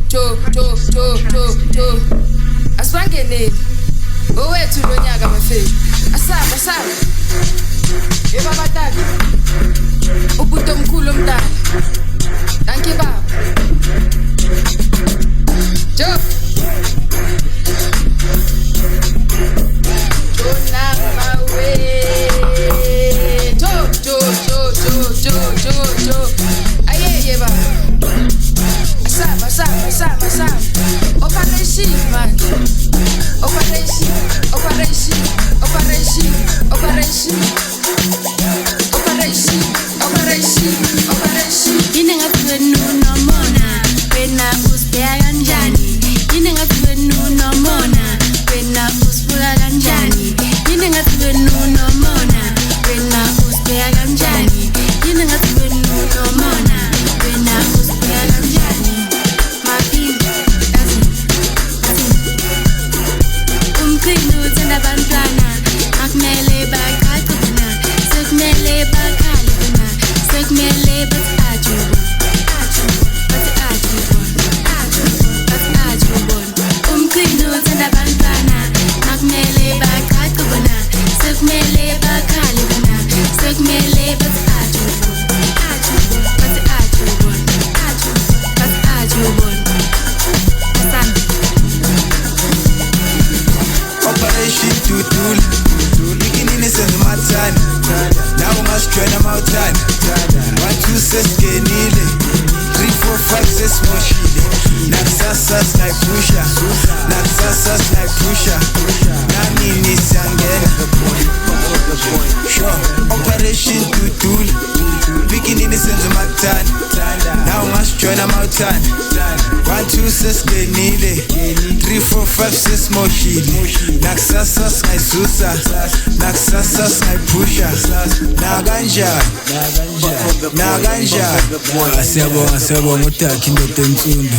cho. Aswangeneni. Owethu lonyaka bafethu. Asaba. Baba tata. Ubhuti omkhulu omdala. Dankie baba. Jo. Jo. Ayeye baba. Asaba. Operation man. Operation. Yini ngathi nomona wena usibheka kanjani? Yini ngathi nomona wena usibheka kanjani? Yini ngathi nomona wena usibheka kanjani? Yini ngathi nomona wena usibheka kanjani? Mapinda umqhinu uthanda abantwana akumele baqaqana sekumele bakhalana sekumele bathi umqhinu uthanda abantwana akumele baqaqana sekumele bakhalana sekumele bathi Operation Dudula, beginning senze mathani. Now ungasijwayela mawuthani. 1 2 sesingenile, 3 4 5 sesimoshile. Nakusasa singayipusha, nanini siyangena. Sure, Operation Dudula, beginning senze mathani. Now ungasijwayela mawuthani. 1 2 sesingenile, 3 4 5 sesimoshile. Nakusasa singayisusa, singayipusha. Na kanjani. Siyabonga uDaki indoda ensundu.